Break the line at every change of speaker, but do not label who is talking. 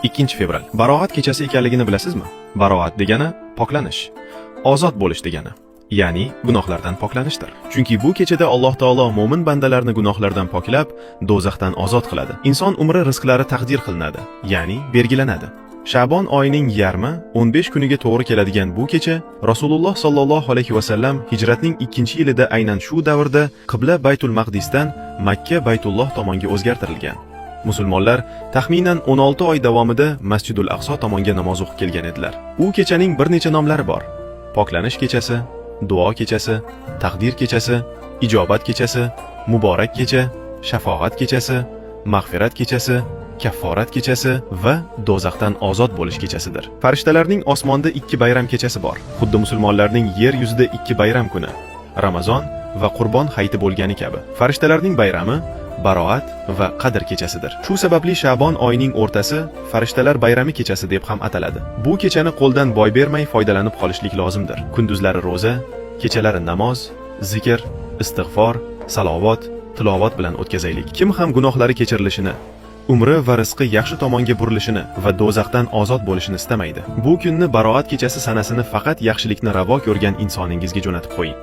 2 fevral. Baroat kechasi ekanligini bilasizmi? Baroat degani poklanish, ozod bo'lish degani. Ya'ni gunohlardan poklanishdir. Chunki bu kechada Alloh taolo mo'min bandalarni gunohlardan poklab, do'zaxdan ozod qiladi. Inson umri rizqlari taqdir qilinadi, ya'ni belgilanadi. Sha'bon oyining yarmi 15 kuniga to'g'ri keladigan bu kecha Rasululloh sallallohu alayhi va sallam hijratning 2-yilida aynan shu davrda qibla Baytul Maqdisdan Makka Baytulloh tomonga o'zgartirilgan. Musulmonlar taxminan 16 oy davomida Masjidul Aqso tomonga namoz o'qib kelgan edilar. U kechaning bir necha nomlari bor. Poklanish kechasi, duo kechasi, taqdir kechasi, ijobat kechasi, muborak kecha, shafoat kechasi, mag'firat kechasi, kafforat kechasi va do'zaxdan ozod bo'lish kechasidir. Farishtalarning osmonda 2 bayram kechasi bor. Xuddi musulmonlarning yer yuzida 2 bayram kuni, Ramazon va Qurbon hayiti bo'lgani kabi. Farishtalarning bayrami Baroat va Qadr kechasidir. Shu sababli Sha'bon oyining o'rtasi farishtalar bayrami kechasi deb ham ataladi. Bu kechani qo'ldan boy bermay foydalanib qolishlik lozimdir. Kunduzlari roza, kechalari namoz, zikr, istig'for, salovat, tilovat bilan o'tkazaylik. Kim ham gunohlari kechirilishini, umri va rizqi yaxshi tomonga burilishini va do'zaxdan ozod bo'lishini istamaydi. Bu kunni Baroat kechasi sanasini faqat yaxshilikni ravo ko'rgan insoningizga jo'natib qo'ying.